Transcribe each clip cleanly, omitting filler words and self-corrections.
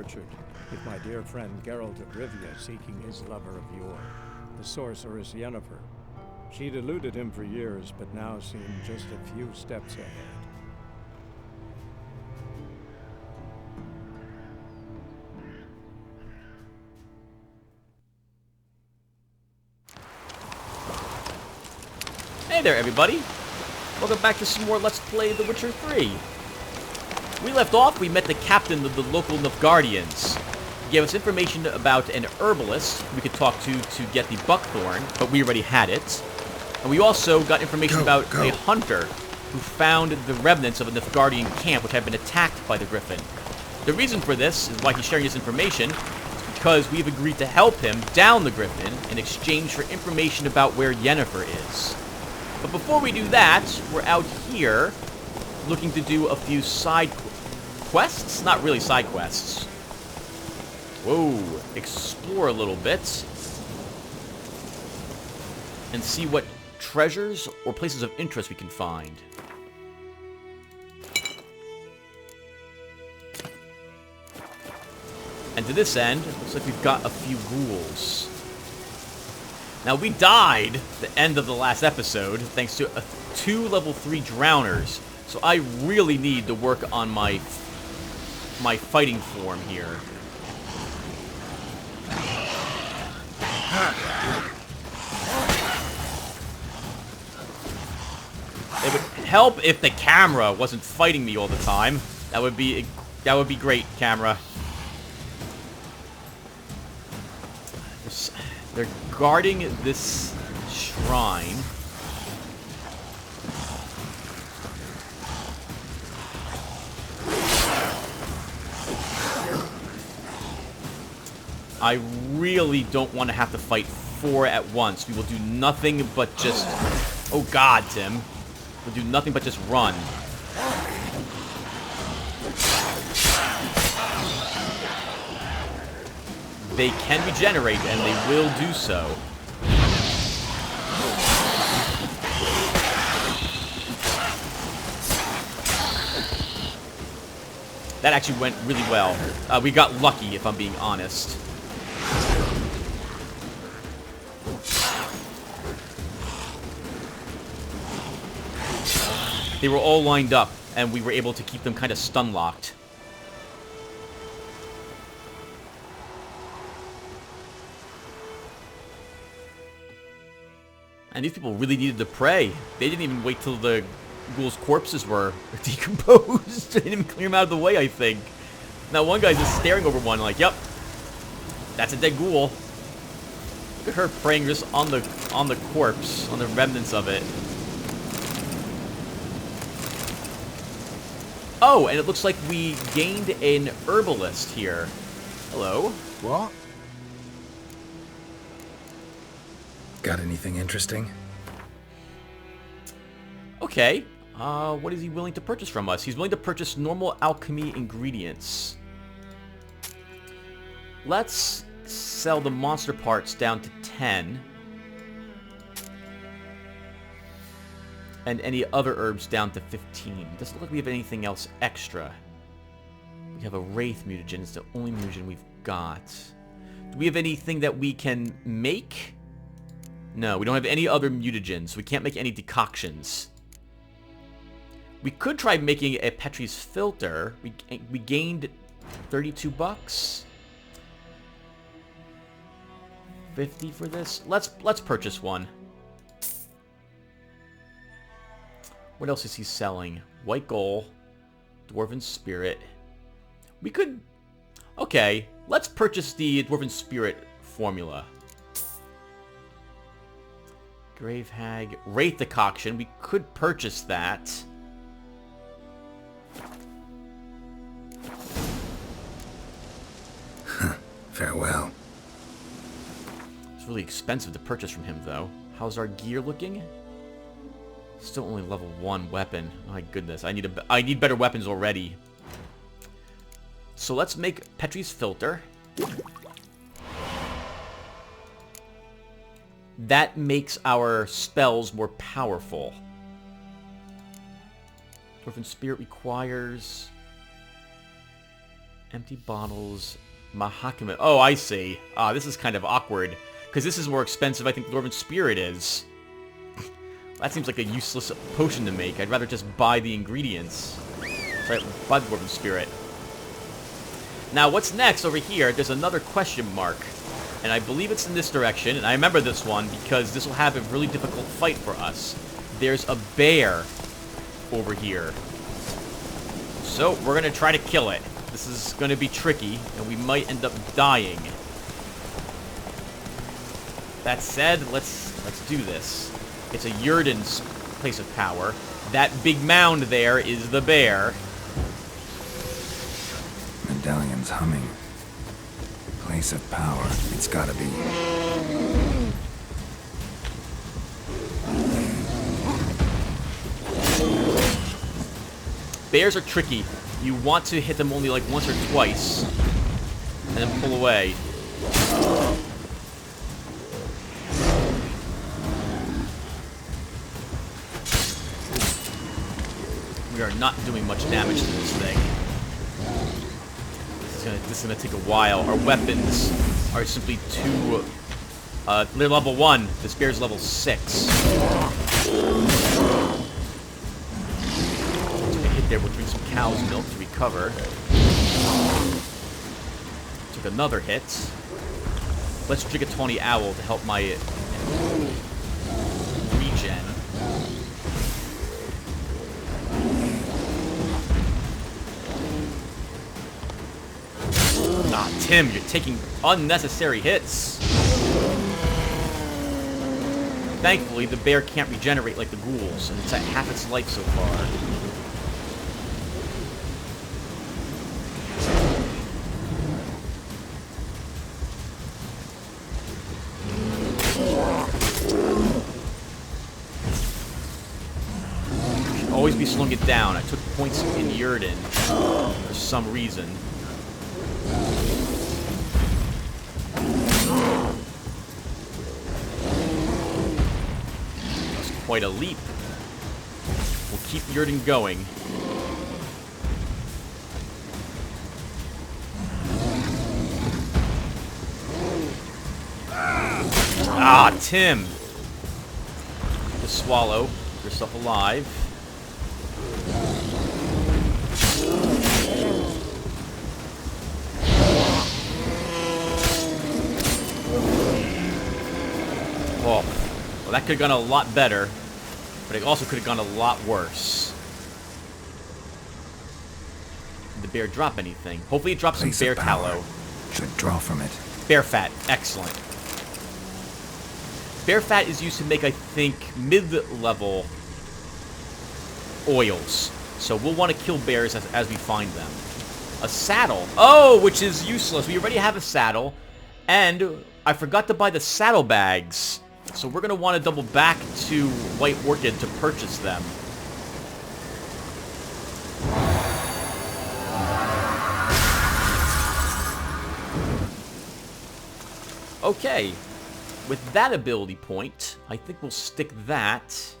orchard, with my dear friend Geralt of Rivia seeking his lover of yore, the sorceress Yennefer. She'd eluded him for years, but now seemed just a few steps ahead. Hey there, everybody! Welcome back to some more Let's Play The Witcher 3. We left off, we met the captain of the local Nilfgaardians. He gave us information about an herbalist we could talk to get the buckthorn, but we already had it. And we also got information about a hunter who found the remnants of a Nilfgaardian camp which had been attacked by the Griffin. The reason for this is why he's sharing this information is because we've agreed to help him down the Griffin in exchange for information about where Yennefer is. But before we do that, we're out here looking to do a few side quests? Not really side quests. Whoa, explore a little bit. And see what treasures or places of interest we can find. And to this end, it looks like we've got a few ghouls. Now, we died at the end of the last episode thanks to 2 level 3 drowners. So I really need to work on my fighting form here. It would help if the camera wasn't fighting me all the time. That would be great, camera. They're guarding this shrine. I really don't want to have to fight 4 at once. We will do nothing but just... Oh god, Tim. We'll do nothing but just run. They can regenerate, and they will do so. That actually went really well. We got lucky, if I'm being honest. They were all lined up, and we were able to keep them kind of stun-locked. And these people really needed to pray. They didn't even wait till the ghouls' corpses were decomposed. They didn't even clear them out of the way, I think. Now one guy's just staring over one like, yep, that's a dead ghoul. Look at her praying just on the corpse, on the remnants of it. Oh, and it looks like we gained an herbalist here. Hello. What? Got anything interesting? Okay. What is he willing to purchase from us? He's willing to purchase normal alchemy ingredients. Let's sell the monster parts down to 10. And any other herbs down to 15. Doesn't look like we have anything else extra. We have a Wraith mutagen. It's the only mutagen we've got. Do we have anything that we can make? No, we don't have any other mutagens, so we can't make any decoctions. We could try making a Petrie's filter. We gained 32 bucks. 50 for this. Let's purchase one. What else is he selling? White Gold, Dwarven Spirit. We could... Okay, let's purchase the Dwarven Spirit formula. Grave Hag, Wraith Decoction. We could purchase that. Farewell. It's really expensive to purchase from him, though. How's our gear looking? Still only level 1 weapon. My goodness, I need better weapons already. So let's make Petrie's filter. That makes our spells more powerful. Dwarven Spirit requires Empty bottles. Mahakama. Oh, I see. This is kind of awkward. Because this is more expensive, I think, Dwarven Spirit is. That seems like a useless potion to make. I'd rather just buy the ingredients. Sorry, buy the Dwarven Spirit. Now, what's next over here? There's another question mark. And I believe it's in this direction. And I remember this one because this will have a really difficult fight for us. There's a bear over here. So, we're going to try to kill it. This is going to be tricky, and we might end up dying. That said, let's do this. It's a Yrden's place of power. That big mound there is the bear. Medallion's humming. Place of power. It's gotta be. Bears are tricky. You want to hit them only like once or twice, and then pull away. We are not doing much damage to this thing. This is gonna take a while. Our weapons are simply too... they're level 1. This bear's level 6. There, we'll drink some cow's milk to recover. Took another hit. Let's drink a Tawny Owl to help my regen. Ah, Tim, you're taking unnecessary hits. Thankfully, the bear can't regenerate like the ghouls, and it's at half its life so far. Always be slowing it down. I took points in Yrden for some reason. That's quite a leap. We'll keep Yrden going. Ah, Tim! Just swallow. Keep yourself alive. Oh, well, that could have gone a lot better, but it also could have gone a lot worse. Did the bear drop anything? Hopefully it dropped some bear tallow. Should draw from it. Bear fat. Excellent. Bear fat is used to make, I think, mid-level oils. So we'll want to kill bears as we find them. A saddle. Oh, which is useless. We already have a saddle. And I forgot to buy the saddlebags. So we're going to want to double back to White Orchid to purchase them. Okay. With that ability point, I think we'll stick that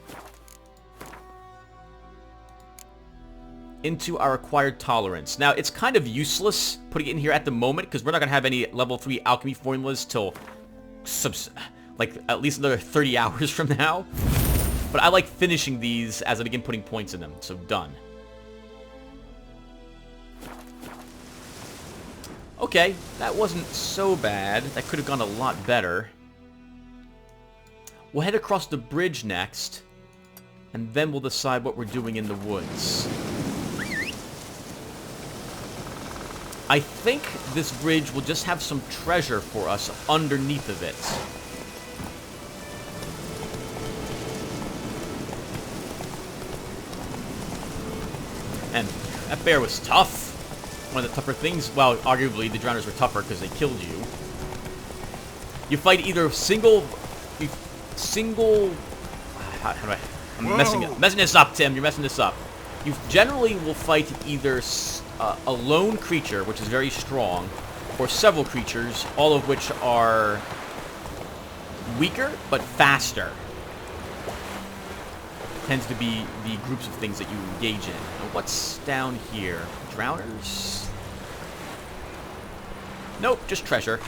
into our acquired tolerance. Now, it's kind of useless putting it in here at the moment because we're not going to have any level 3 alchemy formulas till like at least another 30 hours from now. But I like finishing these as I begin putting points in them. So done. Okay, that wasn't so bad. That could have gone a lot better. We'll head across the bridge next, and then we'll decide what we're doing in the woods. I think this bridge will just have some treasure for us underneath of it. And that bear was tough. One of the tougher things. Well, arguably the drowners were tougher because they killed you. You fight either single. How do I? I'm messing this up, Tim. You're messing this up. You generally will fight either a lone creature, which is very strong, or several creatures, all of which are weaker but faster. Tends to be the groups of things that you engage in. Now, what's down here? Drowners? Nope, just treasure.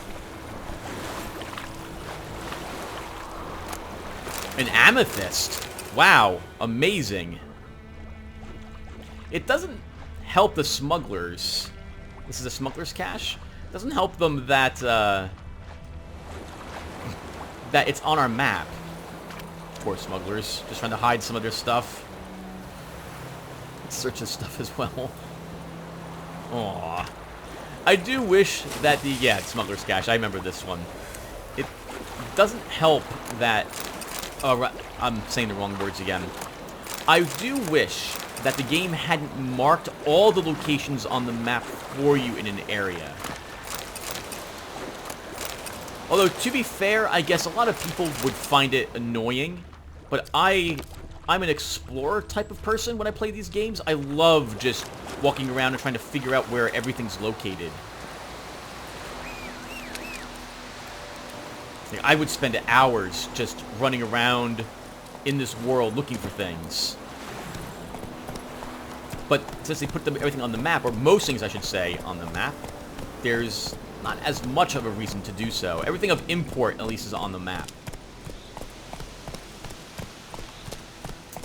An amethyst. Wow, amazing. It doesn't help the smugglers. This is a smuggler's cache? It doesn't help them that, that it's on our map. Poor smugglers. Just trying to hide some of their stuff. Let's search this stuff as well. Aww. I do wish that the... Yeah, smuggler's cache. I remember this one. It doesn't help that... I'm saying the wrong words again. I do wish that the game hadn't marked all the locations on the map for you in an area. Although, to be fair, I guess a lot of people would find it annoying. But I'm an explorer type of person when I play these games. I love just walking around and trying to figure out where everything's located. I would spend hours just running around in this world looking for things. But since they put everything on the map, or most things I should say on the map, there's not as much of a reason to do so. Everything of import at least is on the map.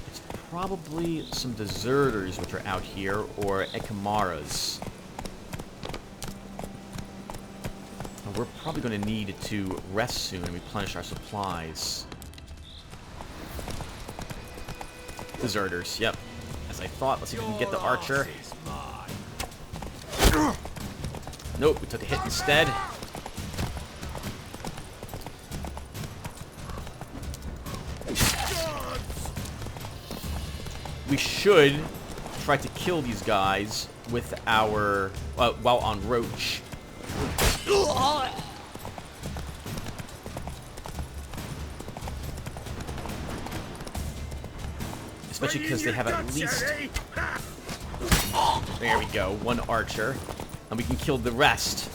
It's probably some deserters which are out here, or Ekamaras. We're probably going to need to rest soon and replenish our supplies. Deserters, yep. As I thought. Let's see if we can get the archer. Nope, we took a hit instead. We should try to kill these guys with our... while on Roach. Especially because they have at least... There we go, one archer. And we can kill the rest.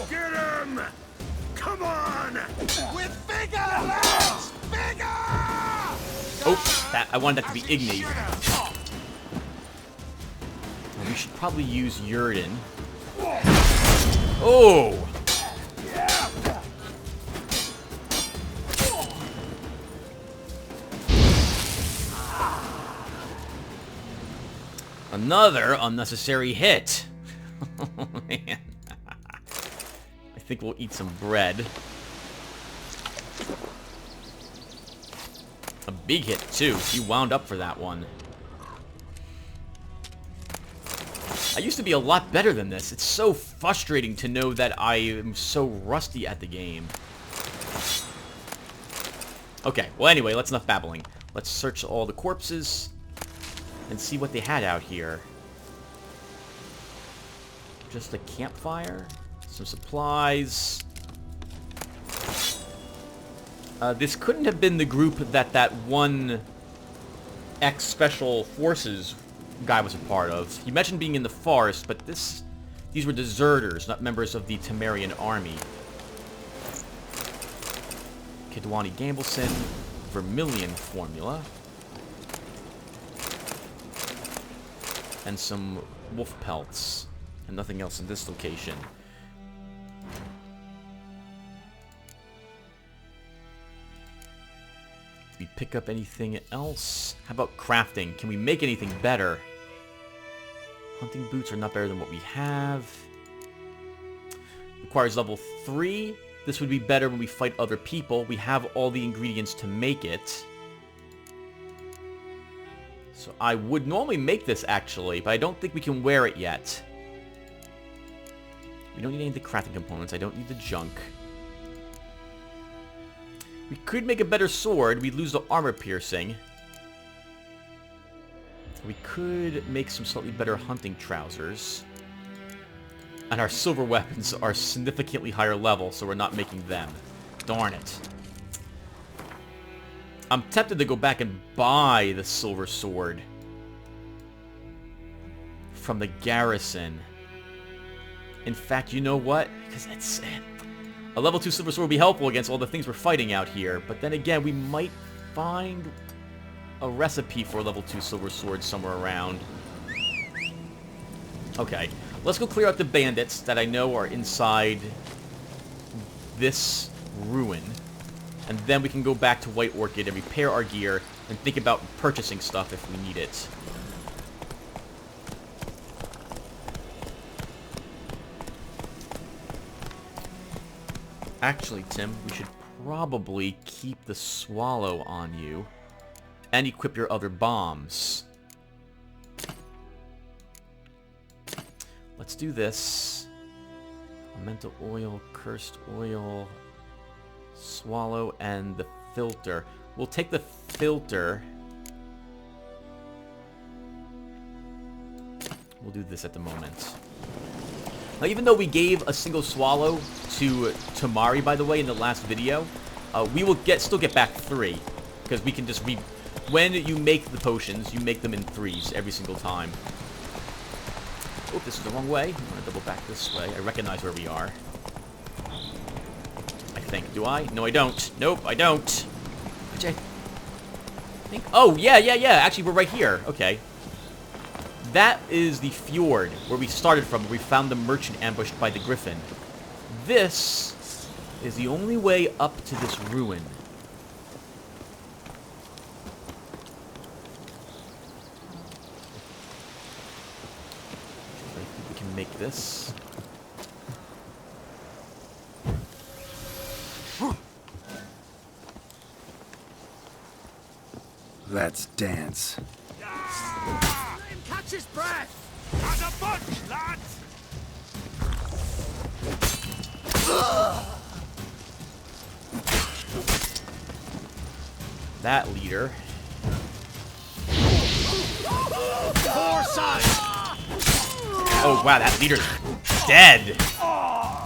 Get him! Come on! With bigger legs! Bigger! Oh, I wanted that to be Igni. And we should probably use Yurden. Oh! Another unnecessary hit. Oh, man. I think we'll eat some bread. A big hit, too. He wound up for that one. I used to be a lot better than this. It's so frustrating to know that I am so rusty at the game. Okay, well anyway, let's enough babbling. Let's search all the corpses and see what they had out here. Just a campfire, some supplies. This couldn't have been the group that one ex-special forces guy was a part of. He mentioned being in the forest, but these were deserters, not members of the Temerian army. Kidwani Gambleson, Vermilion formula. And some wolf pelts. And nothing else in this location. Did we pick up anything else? How about crafting? Can we make anything better? Hunting boots are not better than what we have. Requires level 3. This would be better when we fight other people. We have all the ingredients to make it. So I would normally make this, actually, but I don't think we can wear it yet. We don't need any of the crafting components. I don't need the junk. We could make a better sword. We'd lose the armor piercing. We could make some slightly better hunting trousers. And our silver weapons are significantly higher level, so we're not making them. Darn it. I'm tempted to go back and buy the silver sword from the garrison. In fact, you know what? Because it's... A level 2 silver sword would be helpful against all the things we're fighting out here. But then again, we might find a recipe for a level 2 silver sword somewhere around. Okay, let's go clear out the bandits that I know are inside this ruin. And then we can go back to White Orchid and repair our gear and think about purchasing stuff if we need it. Actually, Tim, we should probably keep the Swallow on you and equip your other bombs. Let's do this. Elemental oil, cursed oil, Swallow, and the filter. We'll take the filter. We'll do this at the moment. Now, even though we gave a single Swallow to Tamari, by the way, in the last video, we will still get back 3. Because we can just when you make the potions, you make them in 3s every single time. Oh, this is the wrong way. I'm going to double back this way. I recognize where we are. I think. Do I? No, I don't. Nope, I don't. Which I think... Oh, yeah. Actually, we're right here. Okay. That is the fjord where we started from. We found the merchant ambushed by the griffin. This is the only way up to this ruin. I think we can make this. Let's dance. Catch his breath! As a bunch, lads! That leader. Foresight! Oh, wow, that leader's dead.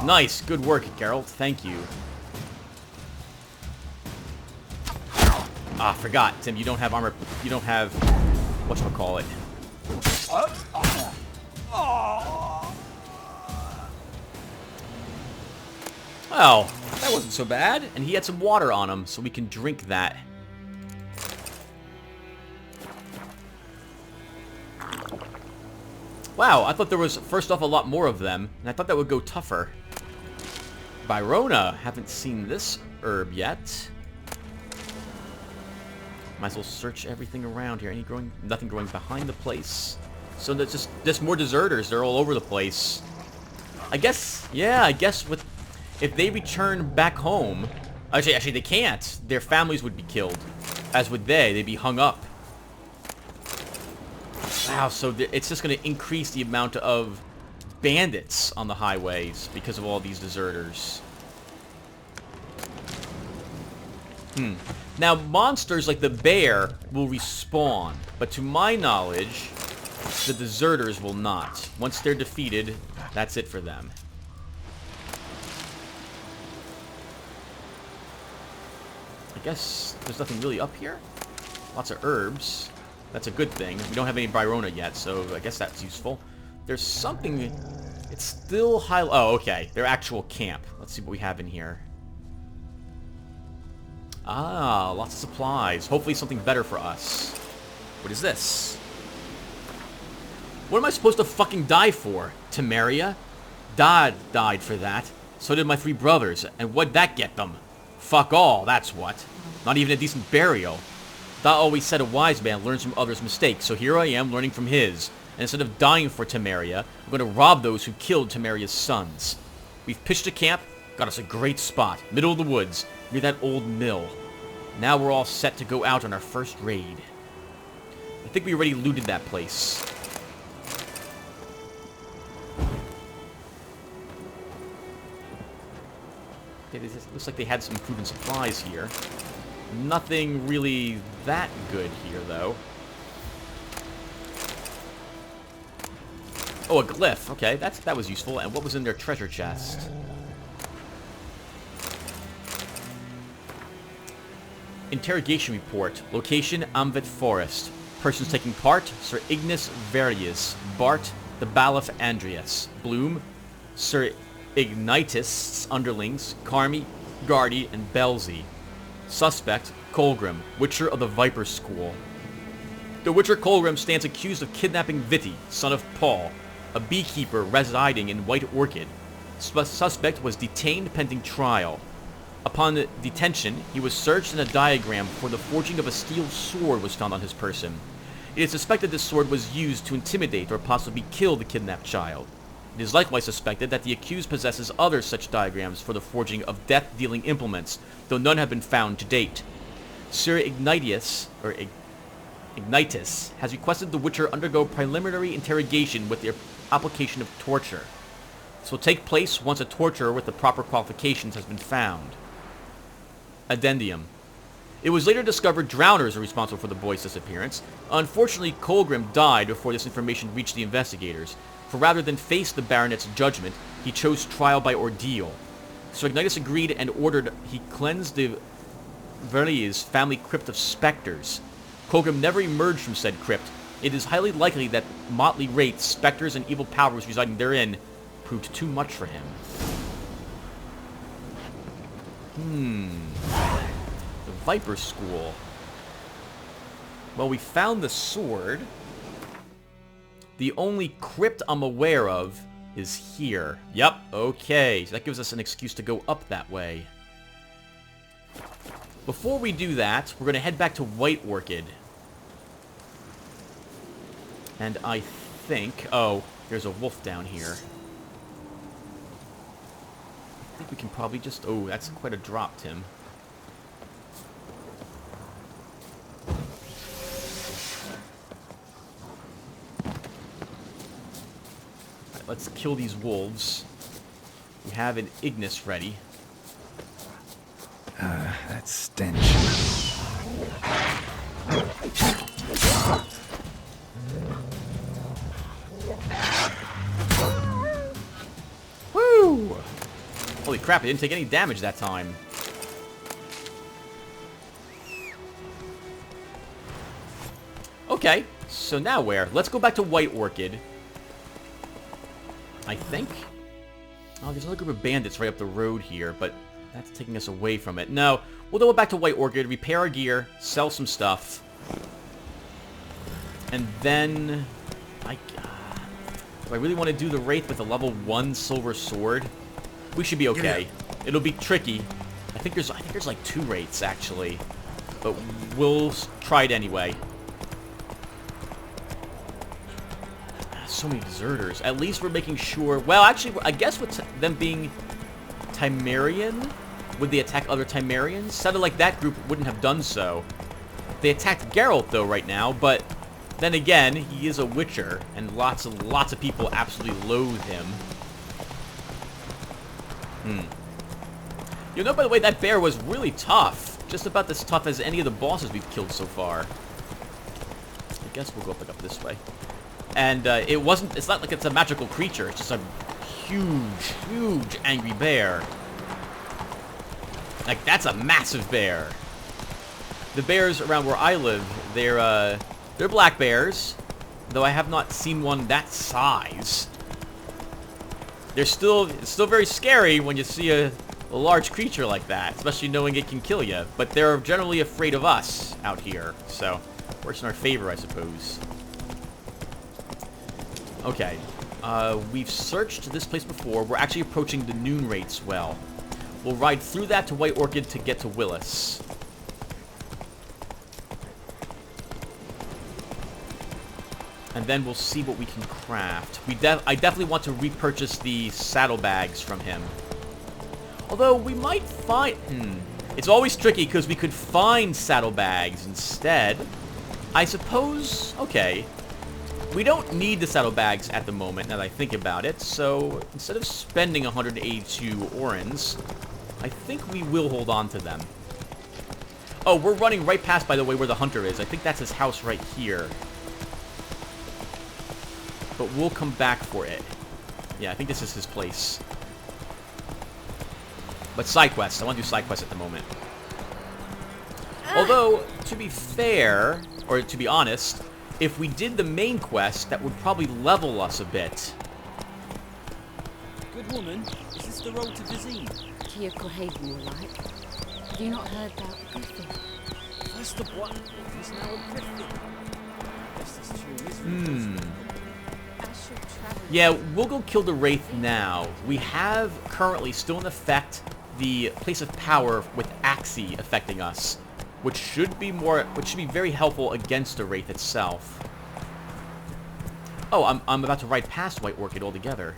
Nice. Good work, Geralt. Thank you. Ah, forgot. Tim, you don't have armor. You don't have... whatchamacallit. Well, that wasn't so bad. And he had some water on him, so we can drink that. Wow, I thought there was, first off, a lot more of them, and I thought that would go tougher. Byrona, haven't seen this herb yet. Might as well search everything around here. Nothing growing behind the place. So that's just more deserters. They're all over the place. I guess, yeah, if they return back home, actually they can't. Their families would be killed, as would they. They'd be hung up. Wow, so it's just going to increase the amount of bandits on the highways because of all these deserters. Now, monsters like the bear will respawn, but to my knowledge, the deserters will not. Once they're defeated, that's it for them. I guess there's nothing really up here. Lots of herbs. That's a good thing. We don't have any Byrona yet, so I guess that's useful. There's something... It's still high... Oh, okay. Their actual camp. Let's see what we have in here. Ah, lots of supplies. Hopefully something better for us. What is this? What am I supposed to fucking die for? Temeria? Dad died for that. So did my 3 brothers. And what'd that get them? Fuck all, that's what. Not even a decent burial. Thou always said a wise man learns from others' mistakes, so here I am learning from his. And instead of dying for Temeria, I'm going to rob those who killed Temeria's sons. We've pitched a camp, got us a great spot, middle of the woods, near that old mill. Now we're all set to go out on our first raid. I think we already looted that place. Okay, this looks like they had some food and supplies here. Nothing really that good here, though. Oh, a glyph. Okay, that was useful. And what was in their treasure chest? Interrogation report. Location, Amvet Forest. Persons taking part, Sir Ignis Varius. Bart, the Balaf Andreas. Bloom, Sir Ignitus' underlings, Carmi, Gardy, and Belzy. Suspect, Colgrim, Witcher of the Viper School. The Witcher Colgrim stands accused of kidnapping Viti, son of Paul, a beekeeper residing in White Orchid. Suspect was detained pending trial. Upon detention, he was searched and a diagram for the forging of a steel sword was found on his person. It is suspected this sword was used to intimidate or possibly kill the kidnapped child. It is likewise suspected that the accused possesses other such diagrams for the forging of death-dealing implements, though none have been found to date. Sir Ignitus has requested the Witcher undergo preliminary interrogation with the application of torture. This will take place once a torturer with the proper qualifications has been found. Addendum. It was later discovered drowners are responsible for the boy's disappearance. Unfortunately, Colgrim died before this information reached the investigators, for rather than face the Baronet's judgment, he chose trial by ordeal. Sir Ignitus agreed and ordered he cleanse the Verlies family crypt of specters. Colgrim never emerged from said crypt. It is highly likely that motley wraiths, specters, and evil powers residing therein proved too much for him. The Viper School. Well, we found the sword. The only crypt I'm aware of is here. Yep, okay. So that gives us an excuse to go up that way. Before we do that, we're going to head back to White Orchid. And I think... Oh, there's a wolf down here. I think we can probably just... Oh, that's quite a drop, Tim. Alright, let's kill these wolves. We have an Ignis ready. That stench. Woo! Holy crap, I didn't take any damage that time. Okay, so now where? Let's go back to White Orchid. I think. Oh, there's another group of bandits right up the road here, but that's taking us away from it. No, we'll go back to White Orchid, repair our gear, sell some stuff. And then... do I really want to do the Wraith with a level 1 silver sword? We should be okay. It'll be tricky. I think there's like 2 Wraiths, actually. But we'll try it anyway. So many deserters. At least we're making sure... Well, actually, I guess with them being Timerian, would they attack other Timerians? Sounded like that group wouldn't have done so. They attacked Geralt, though, right now, but then again, he is a Witcher, and lots of people absolutely loathe him. You know, by the way, that bear was really tough. Just about as tough as any of the bosses we've killed so far. I guess we'll go up this way. And it's not like it's a magical creature. It's just a huge angry bear. Like, that's a massive bear. The bears around where I live, they're black bears, though I have not seen one that size. It's still very scary when you see a large creature like that, especially knowing it can kill you. But they're generally afraid of us out here, so works in our favor, I suppose. Okay, we've searched this place before. We're actually approaching the Noon Wraiths well. We'll ride through that to White Orchid to get to Willis. And then we'll see what we can craft. I definitely want to repurchase the saddlebags from him. Although we might find... It's always tricky because we could find saddlebags instead. I suppose... Okay. We don't need the saddlebags at the moment, now that I think about it. So instead of spending 182 orens, I think we will hold on to them. Oh, we're running right past, by the way, where the hunter is. I think that's his house right here. But we'll come back for it. Yeah, I think this is his place. But side quests. I want to do side quests at the moment. Although, to be fair, or to be honest, if we did the main quest, that would probably level us a bit. Good woman, is this the road to Vizine? Tia Cohaven, more like. Have you not heard about Griffin? First the Black Wolf is now a Griffin. Yeah, we'll go kill the Wraith now. We have currently still in effect the Place of Power with Axii affecting us, which should be very helpful against the Wraith itself. Oh, I'm about to ride past White Orchid altogether.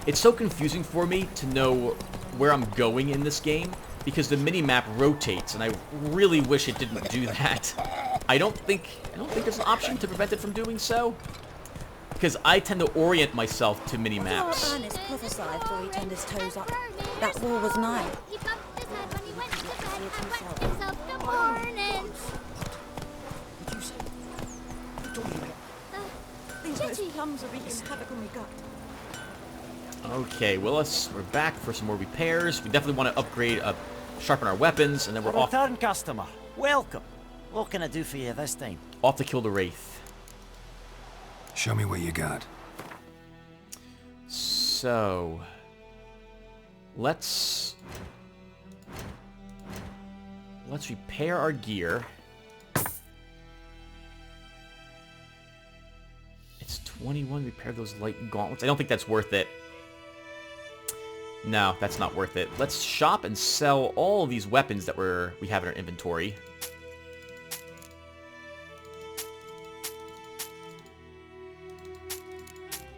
It's so confusing for me to know where I'm going in this game, because the minimap rotates, and I really wish it didn't do that. I don't think there's an option to prevent it from doing so, because I tend to orient myself to minimaps. Ernest prophesied before he turned his toes up. That war was nigh. He bumped his head when he went to bed for breakfast of the morning. What you say? What are you talking about? These those plums are wreaking havoc on my gut. Okay, Willis, we're back for some more repairs. We definitely want to upgrade, sharpen our weapons, and then we're off Customer, welcome. What can I do for you this time? to kill the Wraith. Show me what you got. So, let's repair our gear. It's 21. Repair those light gauntlets. I don't think that's worth it. No, that's not worth it. Let's shop and sell all of these weapons that we have in our inventory.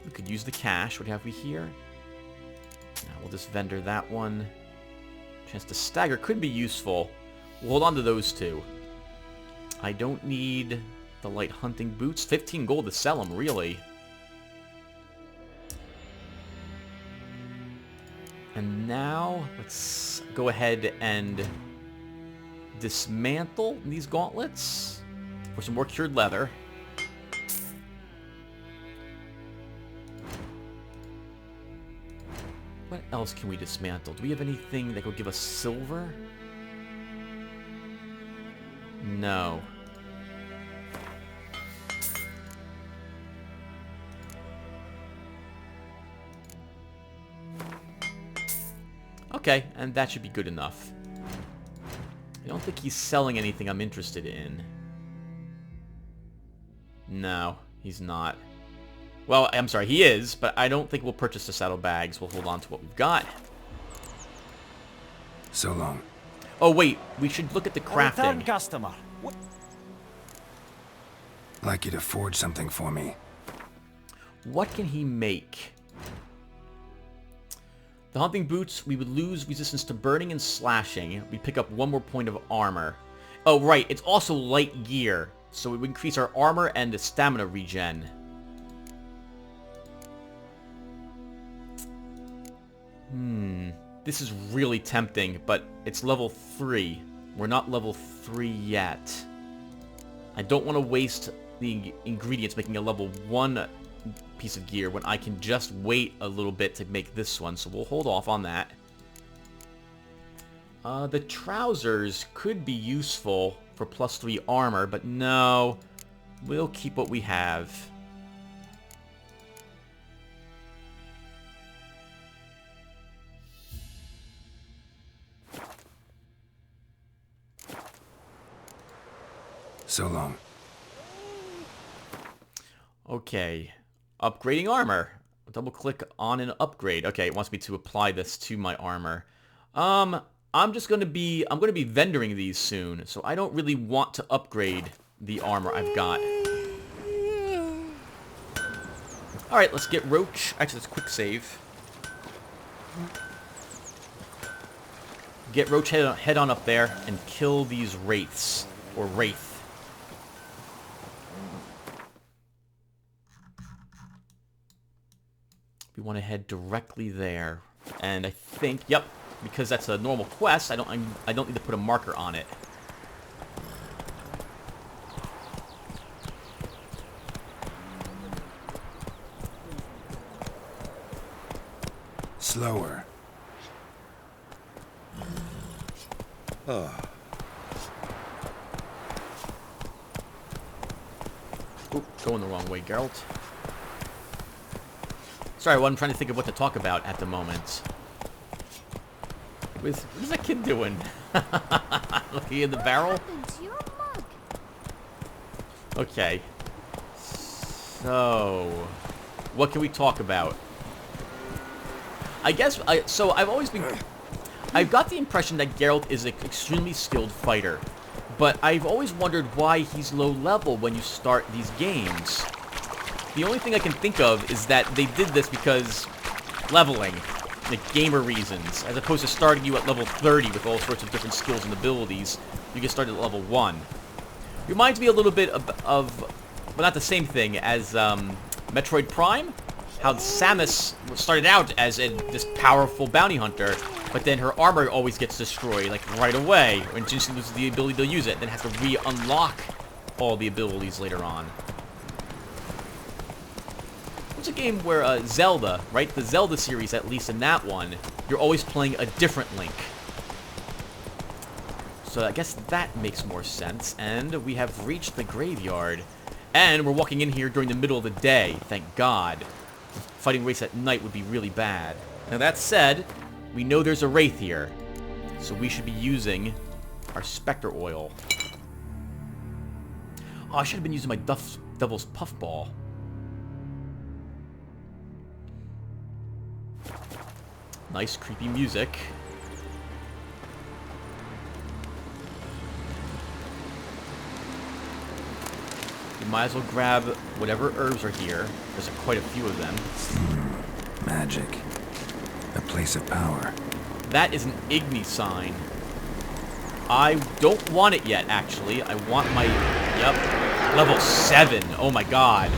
We could use the cash. What have we here? Now we'll just vendor that one. Chance to stagger could be useful. We'll hold on to those two. I don't need the light hunting boots. 15 gold to sell them, really. And now, let's go ahead and dismantle these gauntlets for some more cured leather. What else can we dismantle? Do we have anything that could give us silver? No. Okay, and that should be good enough. I don't think he's selling anything I'm interested in. No, he's not. Well, I'm sorry, he is, but I don't think we'll purchase the saddlebags. We'll hold on to what we've got. So long. Oh, wait, we should look at the crafting. Customer. Like you to forge something for me. What can he make? The hunting boots, we would lose resistance to burning and slashing. We pick up 1 more point of armor. Oh, right, it's also light gear. So it would increase our armor and the stamina regen. This is really tempting, but it's level 3. We're not level 3 yet. I don't want to waste the ingredients making a level 1 piece of gear when I can just wait a little bit to make this one, so we'll hold off on that. The trousers could be useful for +3 armor, but no, we'll keep what we have. So long. Okay. Upgrading armor. Double click on an upgrade. Okay, it wants me to apply this to my armor. I'm gonna be vendoring these soon, so I don't really want to upgrade the armor I've got. Alright, let's get Roach. Actually, let's quick save. Get Roach head on up there and kill these wraiths. Or wraith. We want to head directly there. And I think, yep, because that's a normal quest, I don't need to put a marker on it. Slower. Oop, going the wrong way, Geralt. Sorry, well, I'm trying to think of what to talk about at the moment. What is that kid doing? Looking in the barrel? What happened to your mug? Okay. So, what can we talk about? I guess, I've got the impression that Geralt is an extremely skilled fighter, but I've always wondered why he's low level when you start these games. The only thing I can think of is that they did this because leveling, like gamer reasons, as opposed to starting you at level 30 with all sorts of different skills and abilities. You get started at level 1. Reminds me a little bit of well, not the same thing as Metroid Prime, how Samus started out as this powerful bounty hunter, but then her armor always gets destroyed, like, right away, when she loses the ability to use it, then has to re-unlock all the abilities later on. It's a game where Zelda, right, the Zelda series, at least in that one, you're always playing a different Link. So I guess that makes more sense, and we have reached the graveyard. And we're walking in here during the middle of the day, thank God. Fighting Wraiths at night would be really bad. Now that said, we know there's a Wraith here, so we should be using our Spectre Oil. Oh, I should have been using my Devil's Puffball. Nice creepy music. You might as well grab whatever herbs are here. There's quite a few of them. Magic. A place of power. That is an Igni sign. I don't want it yet, actually. I want my... Yep. Level 7. Oh my god.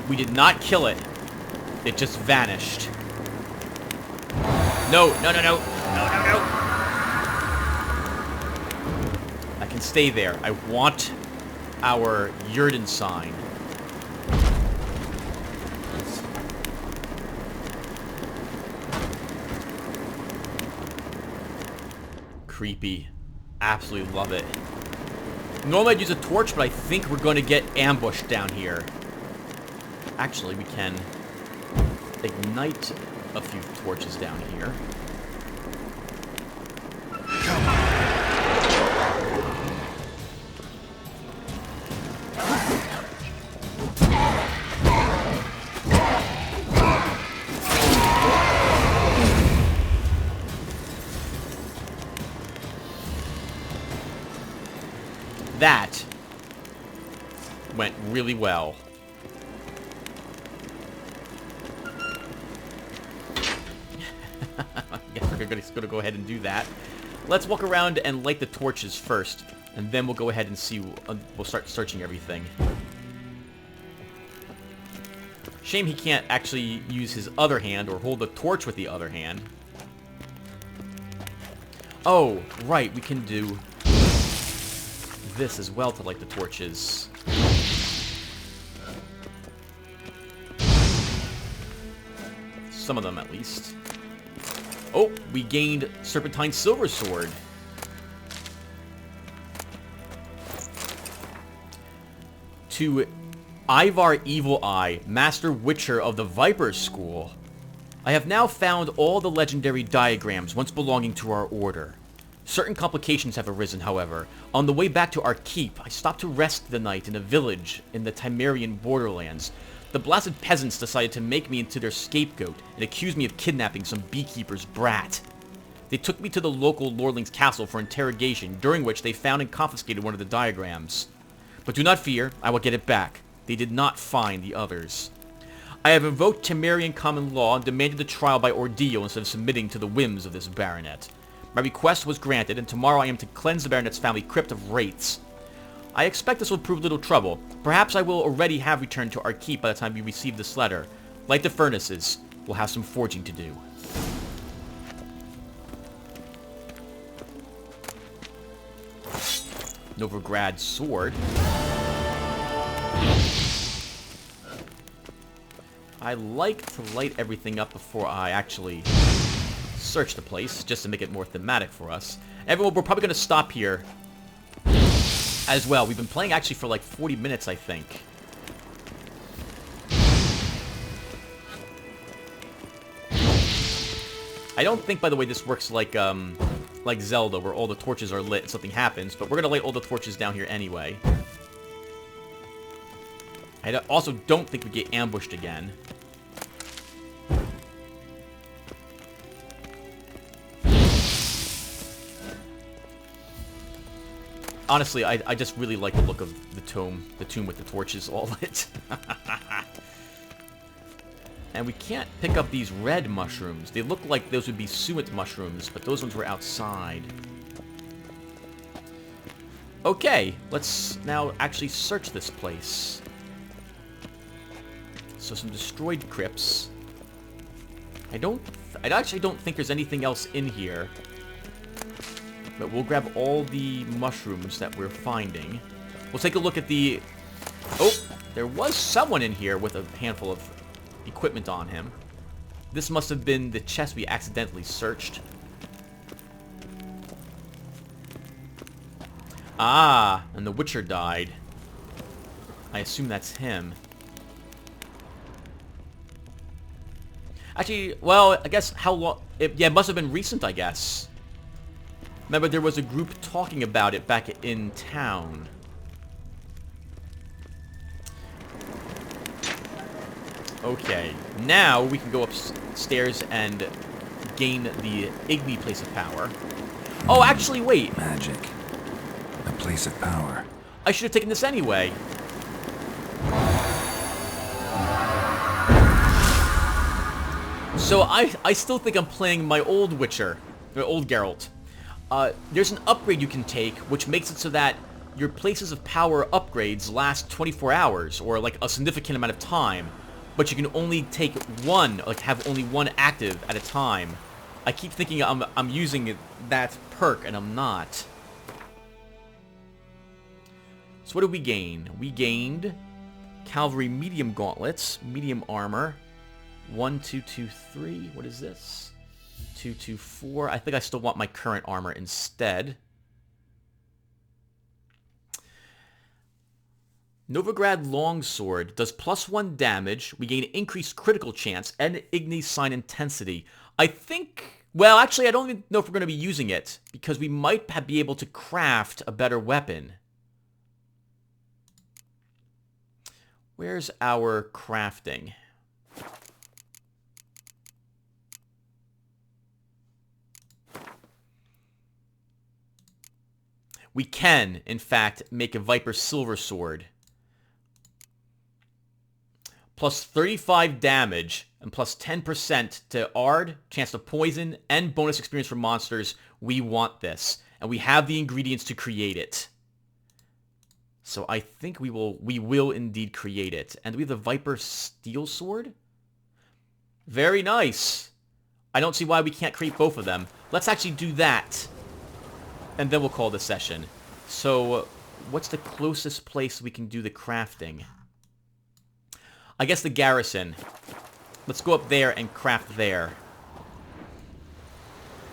We did not kill it. It just vanished. No, no, no, no. No, no, no. I can stay there. I want our Yurden sign. Creepy. Absolutely love it. Normally I'd use a torch, but I think we're going to get ambushed down here. Actually, we can ignite a few torches down here. That went really well. I guess we're going to go ahead and do that. Let's walk around and light the torches first, and then we'll go ahead and see. We'll start searching everything. Shame he can't actually use his other hand or hold the torch with the other hand. Oh, right, we can do this as well to light the torches. Some of them, at least. Oh, we gained Serpentine Silver Sword. To Ivar Evil Eye, Master Witcher of the Viper School. I have now found all the legendary diagrams once belonging to our order. Certain complications have arisen, however. On the way back to our keep, I stopped to rest the night in a village in the Timerian borderlands. The blasted peasants decided to make me into their scapegoat and accused me of kidnapping some beekeeper's brat. They took me to the local lordling's castle for interrogation, during which they found and confiscated one of the diagrams. But do not fear, I will get it back. They did not find the others. I have invoked Temerian common law and demanded a trial by ordeal instead of submitting to the whims of this baronet. My request was granted, and tomorrow I am to cleanse the baronet's family crypt of wraiths. I expect this will prove little trouble. Perhaps I will already have returned to our keep by the time we receive this letter. Light the furnaces. We'll have some forging to do. Novigrad's sword. I like to light everything up before I actually search the place, just to make it more thematic for us. Everyone, we're probably going to stop here as well. We've been playing actually for like 40 minutes, I think. I don't think, by the way, this works like Zelda, where all the torches are lit and something happens, but we're going to light all the torches down here anyway. I also don't think we get ambushed again. Honestly, I just really like the look of the tomb with the torches all lit. And we can't pick up these red mushrooms. They look like those would be suet mushrooms, but those ones were outside. Okay, let's now actually search this place. So some destroyed crypts. I actually don't think there's anything else in here. But we'll grab all the mushrooms that we're finding. We'll take a look at the... Oh, there was someone in here with a handful of equipment on him. This must have been the chest we accidentally searched. Ah, and the Witcher died. I assume that's him. Actually, well, I guess how long... yeah, it must have been recent, I guess. Remember, there was a group talking about it back in town. Okay, now we can go upstairs and gain the Igni Place of Power. Oh, actually, wait. Magic. A place of power. I should have taken this anyway. So I still think I'm playing my old Witcher, or old Geralt. There's an upgrade you can take, which makes it so that your places of power upgrades last 24 hours, or like a significant amount of time. But you can only take one, like have only one active at a time. I keep thinking I'm using that perk, and I'm not. So what did we gain? We gained Cavalry Medium Gauntlets, Medium Armor. 1, 2, 2, 3. What is this? 2, 2, 4. I think I still want my current armor instead. Novigrad Longsword does +1 damage. We gain increased critical chance and Igni Sign Intensity. I think... Well, actually, I don't even know if we're going to be using it, because we might be able to craft a better weapon. Where's our crafting? We can, in fact, make a Viper Silver Sword. Plus 35 damage, and plus 10% to Ard, chance to poison, and bonus experience for monsters. We want this, and we have the ingredients to create it. So I think we will indeed create it. And we have the Viper Steel Sword? Very nice. I don't see why we can't create both of them. Let's actually do that. And then we'll call the session. So, what's the closest place we can do the crafting? I guess the garrison. Let's go up there and craft there.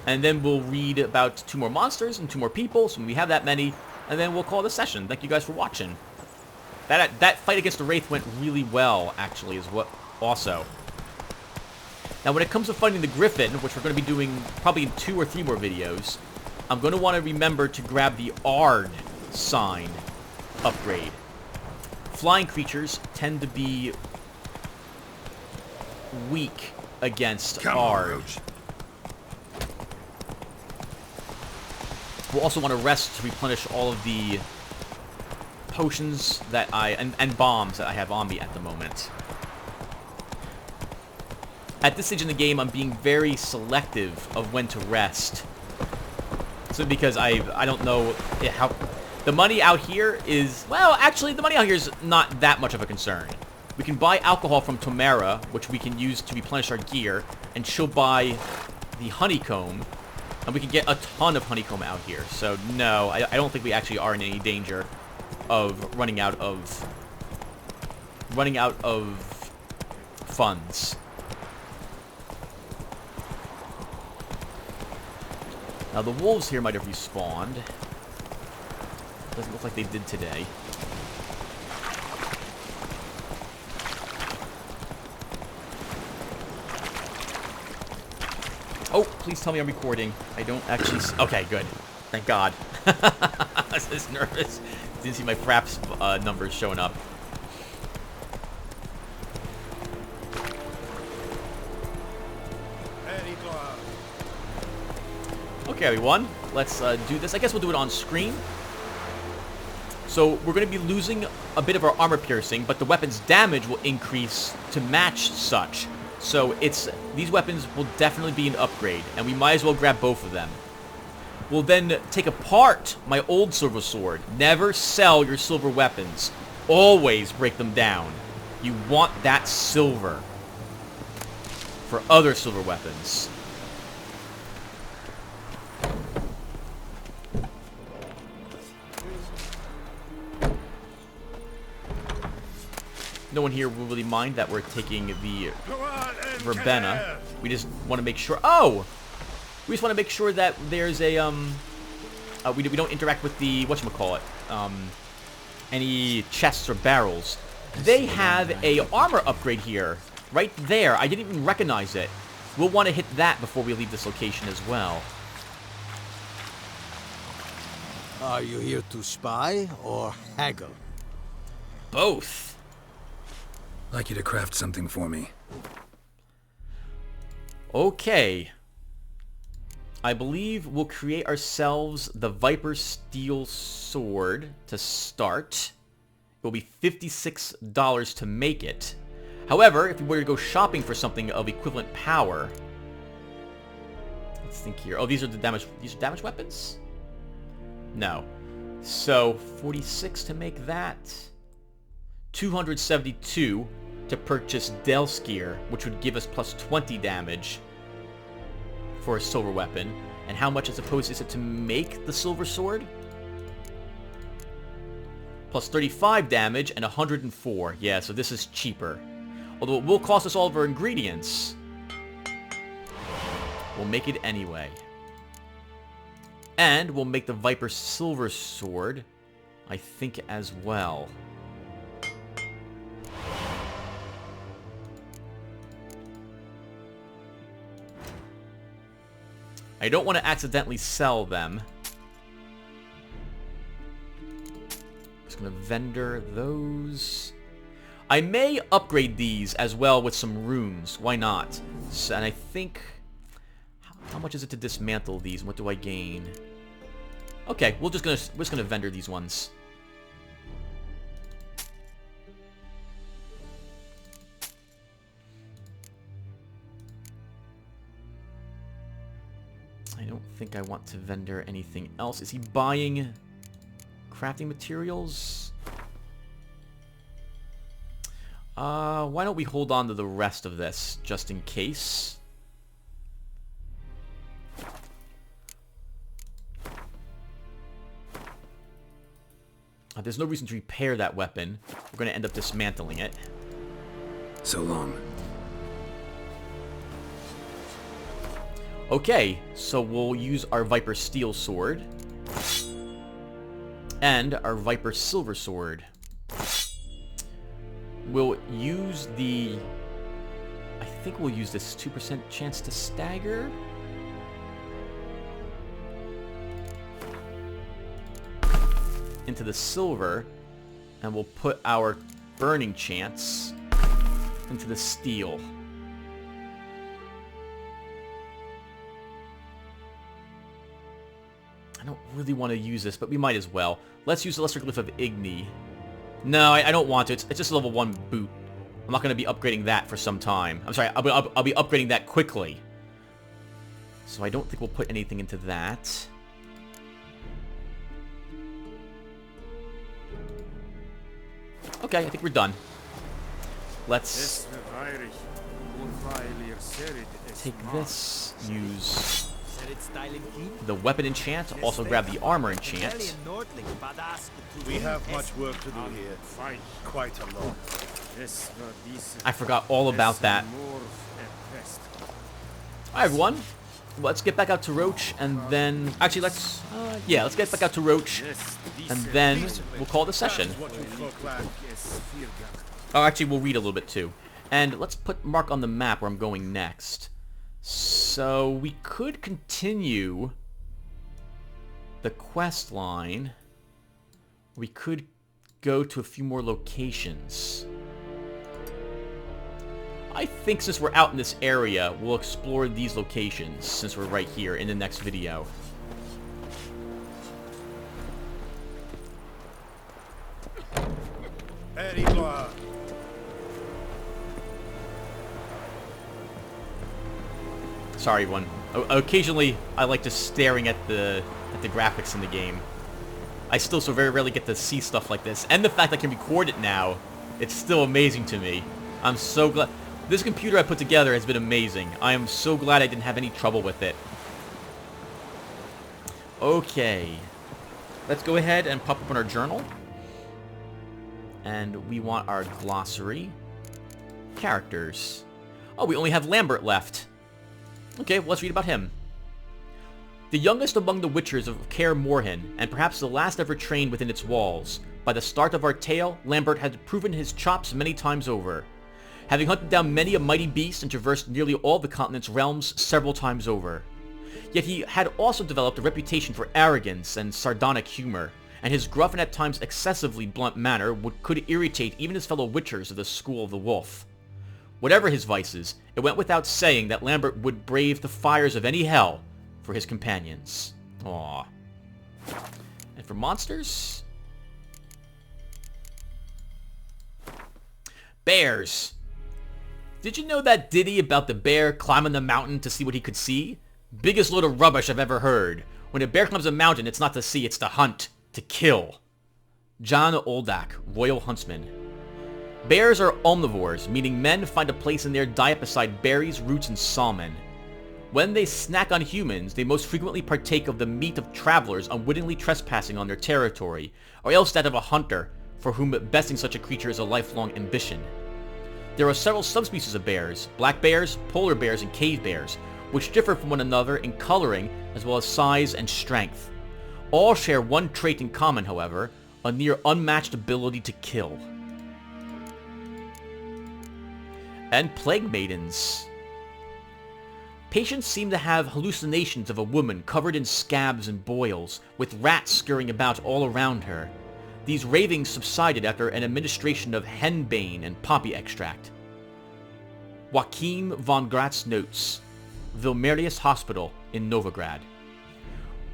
And then we'll read about 2 more monsters and 2 more people, so we have that many, and then we'll call the session. Thank you guys for watching. That fight against the Wraith went really well, actually, is what also. Now, when it comes to fighting the Griffin, which we're going to be doing probably in 2 or 3 more videos, I'm going to want to remember to grab the Ard sign upgrade. Flying creatures tend to be weak against Ard. We'll also want to rest to replenish all of the potions that and bombs that I have on me at the moment. At this stage in the game, I'm being very selective of when to rest. So because I don't know how... The money out here is... Well, actually, the money out here is not that much of a concern. We can buy alcohol from Tomera, which we can use to replenish our gear, and she'll buy the honeycomb, and we can get a ton of honeycomb out here. So, no, I don't think we actually are in any danger of running out of funds. Now the wolves here might have respawned. Doesn't look like they did today. Oh, please tell me I'm recording. I don't actually see. Okay, good. Thank God. I was just nervous. Didn't see my fraps numbers showing up. Okay, everyone. Let's do this. I guess we'll do it on screen. So we're going to be losing a bit of our armor piercing, but the weapon's damage will increase to match such. So these weapons will definitely be an upgrade, and we might as well grab both of them. We'll then take apart my old silver sword. Never sell your silver weapons. Always break them down. You want that silver for other silver weapons. No one here will really mind that we're taking the verbena. We just want to make sure. Oh, we just want to make sure that there's a we don't interact with the whatchamacallit, any chests or barrels. They have a armor upgrade here, right there. I didn't even recognize it. We'll want to hit that before we leave this location as well. Are you here to spy or haggle? Both. I'd like you to craft something for me. Okay. I believe we'll create ourselves the Viper Steel Sword to start. It will be $56 to make it. However, if we were to go shopping for something of equivalent power... Let's think here. Oh, these are damage weapons? No. So, 46 to make that. 272 to purchase Delskier, which would give us plus 20 damage for a silver weapon. And how much, I suppose, is it to make the silver sword? Plus 35 damage and 104. Yeah, so this is cheaper. Although it will cost us all of our ingredients, we'll make it anyway. And we'll make the Viper Silver Sword, I think, as well. I don't want to accidentally sell them. Just going to vendor those. I may upgrade these as well with some runes. Why not? So, and I think... How much is it to dismantle these? What do I gain? Okay, we're just gonna vendor these ones. I don't think I want to vendor anything else. Is he buying crafting materials? Why don't we hold on to the rest of this, just in case? There's no reason to repair that weapon. We're going to end up dismantling it. So long. Okay, so we'll use our Viper Steel Sword. And our Viper Silver Sword. We'll use the... I think we'll use this 2% chance to stagger. Into the silver, and we'll put our burning chance into the steel. I don't really want to use this, but we might as well. Let's use the Lesser Glyph of Igni. No, I don't want to. It's just a level 1 boot. I'm not going to be upgrading that for some time. I'm sorry, I'll be upgrading that quickly. So I don't think we'll put anything into that. Okay, I think we're done. Let's take this, use the weapon enchant, also grab the armor enchant. We have much work to do here. Quite a lot. I forgot all about that. Alright, everyone. Let's get back out to Roach, and then... Actually, let's get back out to Roach, and then we'll call the session. Oh, actually, we'll read a little bit, too. And let's put mark on the map where I'm going next. So, we could continue the quest line. We could go to a few more locations. I think since we're out in this area, we'll explore these locations, since we're right here in the next video. Sorry, everyone. Occasionally, I like just staring at the graphics in the game. I still so very rarely get to see stuff like this. And the fact I can record it now, it's still amazing to me. I'm so glad. This computer I put together has been amazing. I am so glad I didn't have any trouble with it. Okay. Let's go ahead and pop up on our journal. And we want our glossary. Characters. Oh, we only have Lambert left. Okay, well, let's read about him. The youngest among the Witchers of Kaer Morhen, and perhaps the last ever trained within its walls. By the start of our tale, Lambert had proven his chops many times over. Having hunted down many a mighty beast and traversed nearly all the continent's realms several times over. Yet he had also developed a reputation for arrogance and sardonic humor, and his gruff and at times excessively blunt manner could irritate even his fellow Witchers of the School of the Wolf. Whatever his vices, it went without saying that Lambert would brave the fires of any hell for his companions. Aww. And for monsters? Bears. Did you know that ditty about the bear climbing the mountain to see what he could see? Biggest load of rubbish I've ever heard. When a bear climbs a mountain, it's not to see, it's to hunt. To kill. John Oldak, Royal Huntsman. Bears are omnivores, meaning men find a place in their diet beside berries, roots, and salmon. When they snack on humans, they most frequently partake of the meat of travelers unwittingly trespassing on their territory, or else that of a hunter, for whom besting such a creature is a lifelong ambition. There are several subspecies of bears, black bears, polar bears, and cave bears, which differ from one another in coloring as well as size and strength. All share one trait in common, however, a near unmatched ability to kill. And plague maidens. Patients seem to have hallucinations of a woman covered in scabs and boils, with rats scurrying about all around her. These ravings subsided after an administration of henbane and poppy extract. Joachim von Gratz notes, Vilmerius Hospital in Novigrad.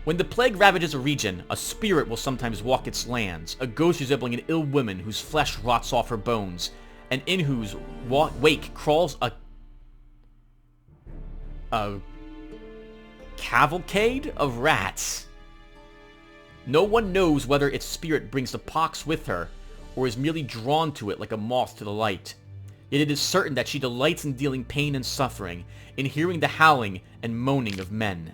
When the plague ravages a region, a spirit will sometimes walk its lands, a ghost resembling an ill woman whose flesh rots off her bones, and in whose wake crawls a cavalcade of rats. No one knows whether its spirit brings the pox with her, or is merely drawn to it like a moth to the light. Yet it is certain that she delights in dealing pain and suffering, in hearing the howling and moaning of men.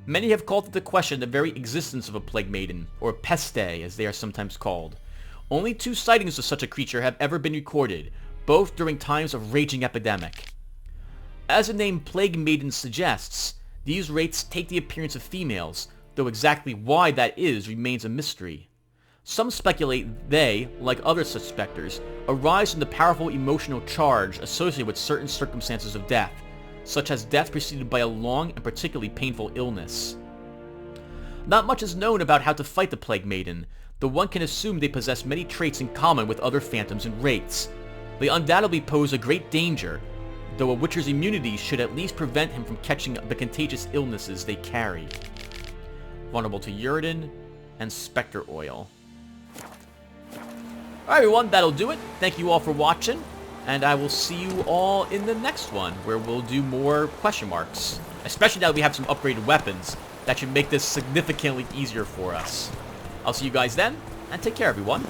Many have called into question the very existence of a plague maiden, or peste as they are sometimes called. Only 2 sightings of such a creature have ever been recorded, both during times of raging epidemic. As the name Plague Maiden suggests, these wraiths take the appearance of females, though exactly why that is remains a mystery. Some speculate they, like other such specters, arise from the powerful emotional charge associated with certain circumstances of death, such as death preceded by a long and particularly painful illness. Not much is known about how to fight the Plague Maiden, though one can assume they possess many traits in common with other phantoms and wraiths. They undoubtedly pose a great danger, though a Witcher's immunity should at least prevent him from catching the contagious illnesses they carry. Vulnerable to Uridin and Spectre Oil. Alright everyone, that'll do it. Thank you all for watching, and I will see you all in the next one, where we'll do more question marks. Especially now that we have some upgraded weapons, that should make this significantly easier for us. I'll see you guys then, and take care everyone.